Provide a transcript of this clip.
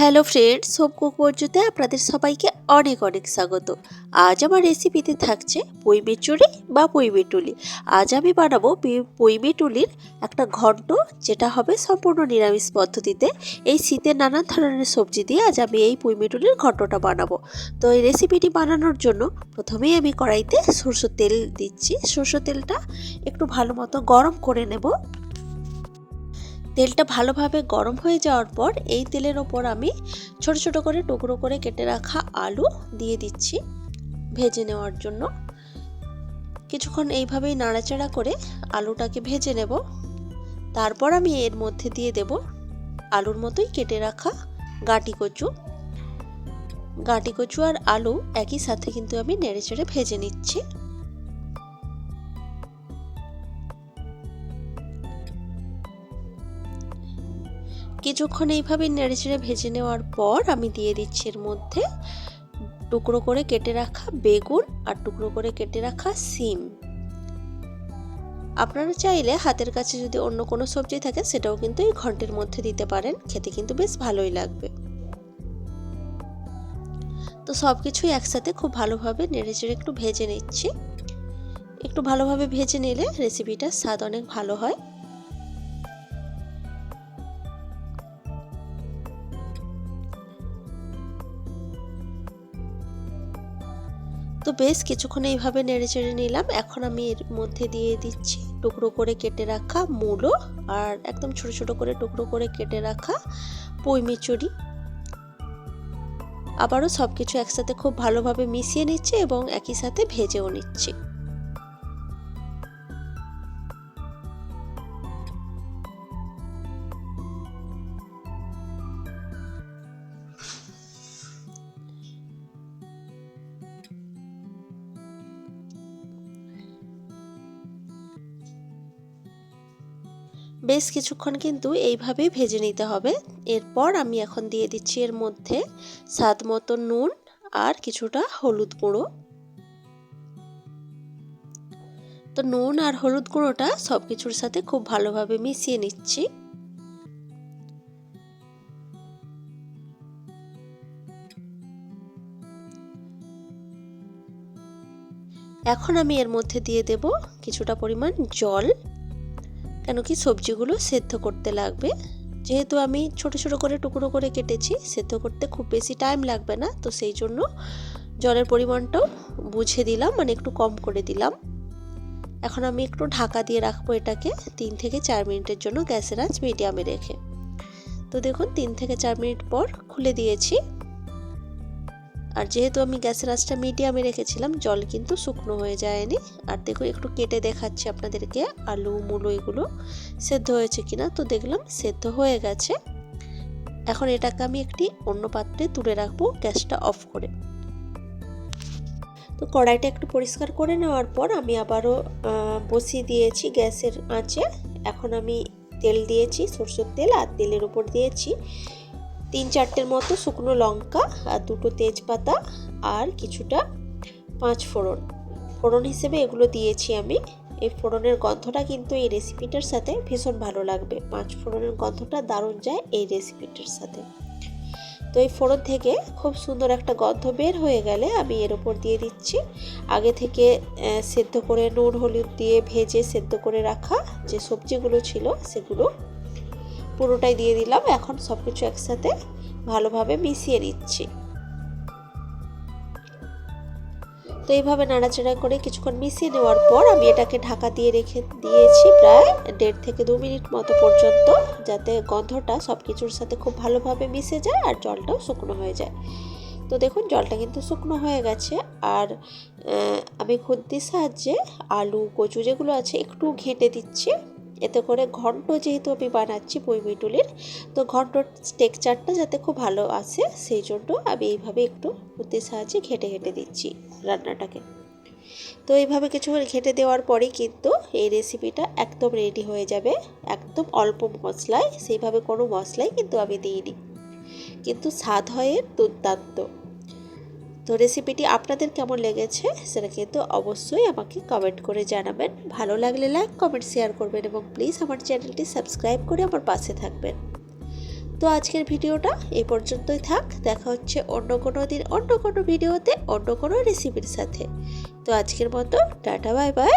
Hello friends, home cook বর্জুতে আপনাদের সবাইকে অনেক অনেক স্বাগত। আজ আমার রেসিপিতে থাকছে পুঁই বিচুলি বা পুঁই বিটুলি। আজ আমি বানাবো পুঁই বিটুলির একটা ঘন্ট, যেটা হবে সম্পূর্ণ নিরামিষ পদ্ধতিতে। এই শীতের নানান ধরনের সবজি দিয়ে আজ আমি এই পুঁই বিটুলির ঘন্টটা বানাবো। তো এই রেসিপিটি বানানোর জন্য প্রথমেই আমি কড়াইতে সরষের তেল দিচ্ছি। সরষের তেলটা একটু ভালো মতো গরম করে নেব। তেলটা ভালোভাবে গরম হয়ে যাওয়ার পর এই তেলের ওপর আমি ছোট ছোট করে টুকরো করে কেটে রাখা আলু দিয়ে দিচ্ছি ভেজে নেওয়ার জন্য। কিছুক্ষণ এইভাবেই নাড়াচাড়া করে আলুটাকে ভেজে নেব। তারপর আমি এর মধ্যে দিয়ে দেব আলুর মতোই কেটে রাখা গাঁটি কচু আর আলু একই সাথে কিন্তু আমি নেড়েচেড়ে ভেজে নিচ্ছি। কিছুক্ষণ এইভাবে নেড়েচেড়ে ভেজে নেওয়ার পর আমি দিয়ে দিচ্ছি এর মধ্যে টুকরো করে কেটে রাখা বেগুন আর টুকরো করে কেটে রাখা সিম। আপনারা চাইলে হাতের কাছে যদি অন্য কোনো সবজি থাকে সেটাও কিন্তু এই ঘন্টের মধ্যে দিতে পারেন, খেতে কিন্তু বেশ ভালোই লাগবে। তো সবকিছুই একসাথে খুব ভালোভাবে নেড়েচেড়ে একটু ভেজে নিচ্ছি। একটু ভালোভাবে ভেজে নিলে রেসিপিটার স্বাদ অনেক ভালো হয়। তো বেশ কিছুক্ষণ এইভাবে নেড়েচেড়ে নিলাম। এখন আমি এর মধ্যে দিয়ে দিচ্ছি টুকরো করে কেটে রাখা মূলো আর একদম ছোট ছোট করে টুকরো করে কেটে রাখা পুঁই মিচুরি। আবারও সবকিছু একসাথে খুব ভালোভাবে মিশিয়ে নিচ্ছি এবং একই সাথে ভেজেও নিচ্ছি। বেশ কিছুক্ষণ কিন্তু এইভাবেই ভেজে নিতে হবে। এরপর আমি এখন দিয়ে দিচ্ছি এর মধ্যে স্বাদ মতো নুন আর কিছুটা হলুদ গুঁড়ো। তো নুন আর হলুদ গুঁড়োটা সবকিছুর সাথে খুব ভালোভাবে মিশিয়ে নিচ্ছি। এখন আমি এর মধ্যে দিয়ে দেব কিছুটা পরিমাণ জল, কেন কি সবজিগুলো সেদ্ধ করতে লাগবে। যেহেতু আমি ছোট ছোট করে টুকরো করে কেটেছি, সেদ্ধ করতে খুব বেশি টাইম লাগবে না, তো সেই জন্য জলের পরিমাণটাও বুঝে দিলাম, মানে একটু কম করে দিলাম। এখন আমি একটু ঢাকা দিয়ে রাখবো এটাকে 3 থেকে 4 মিনিটের জন্য, গ্যাসের আঁচ মিডিয়ামে রেখে। তো দেখুন 3 থেকে 4 মিনিট পর খুলে দিয়েছি। আর যেহেতু আমি গ্যাসের আঁচটা মিডিয়ামে রেখেছিলাম, জল কিন্তু শুকনো হয়ে যায়নি। আর দেখুন একটু কেটে দেখাচ্ছি আপনাদেরকে আলু মূলো এগুলো সেদ্ধ হয়েছে কিনা। তো দেখলাম সেদ্ধ হয়ে গেছে। এখন এটাকে আমি একটি অন্য পাত্রে তুলে রাখবো গ্যাসটা অফ করে। তো কড়াইটা একটু পরিষ্কার করে নেওয়ার পর আমি আবারও বসিয়ে দিয়েছি গ্যাসের আঁচে। এখন আমি তেল দিয়েছি, সরষের তেল, আর তেলের উপর দিয়েছি 3-4টের মতো শুকনো লঙ্কা আর 2টো তেজপাতা আর কিছুটা 5 ফোড়ন হিসেবে এগুলো দিয়েছি আমি। এই ফোড়নের গন্ধটা কিন্তু এই রেসিপিটার সাথে ভীষণ ভালো লাগবে। 5 ফোড়নের গন্ধটা দারুণ যায় এই রেসিপিটার সাথে। তো এই ফোড়ন থেকে খুব সুন্দর একটা গন্ধ বের হয়ে গেলে আমি এর উপর দিয়ে দিচ্ছি আগে থেকে সেদ্ধ করে নুন হলুদ দিয়ে ভেজে সেদ্ধ করে রাখা যে সবজিগুলো ছিল সেগুলো পুরোটাই দিয়ে দিলাম। এখন সব কিছু একসাথে ভালোভাবে মিশিয়ে নিচ্ছি। তো এইভাবে নাড়াচাড়া করে কিছুক্ষণ মিশিয়ে নেওয়ার পর আমি এটাকে ঢাকা দিয়ে রেখে দিয়েছি প্রায় 1.5 থেকে 2 মিনিট মতো পর্যন্ত, যাতে গন্ধটা সব কিছুর সাথে খুব ভালোভাবে মিশে যায় আর জলটাও শুকনো হয়ে যায়। তো দেখুন জলটা কিন্তু শুকনো হয়ে গেছে। আর আমি খুন্তির সাহায্যে আলু কচু যেগুলো আছে একটু ঘেঁটে দিচ্ছি, এতে করে ঘন্ট যেহেতু আমি বানাচ্ছি পুঁই বিটুলির, তো ঘন্টর টেক্সচারটা যাতে খুব ভালো আসে সেই জন্য আমি এইভাবে একটু খুন্তির সাহায্যে ঘেঁটে দিচ্ছি রান্নাটাকে। তো এইভাবে কিছুক্ষণ ঘেঁটে দেওয়ার পরেই কিন্তু এই রেসিপিটা একদম রেডি হয়ে যাবে। একদম অল্প মশলায়, সেইভাবে কোনো মশলাই কিন্তু আমি দিইনি, কিন্তু স্বাদ হয় দুর্দান্ত। তো রেসিপিটি আপনাদের কেমন লেগেছে সেটা কিন্তু অবশ্যই আমাকে কমেন্ট করে জানাবেন। ভালো লাগলে লাইক কমেন্ট শেয়ার করবেন এবং প্লিজ আমার চ্যানেলটি সাবস্ক্রাইব করে আমার পাশে থাকবেন। তো আজকের ভিডিওটা এই পর্যন্তই থাক। দেখা হচ্ছে অন্য কোনো দিন অন্য কোনো ভিডিওতে অন্য কোনো রেসিপির সাথে। তো আজকের মতো টাটা বাই বাই।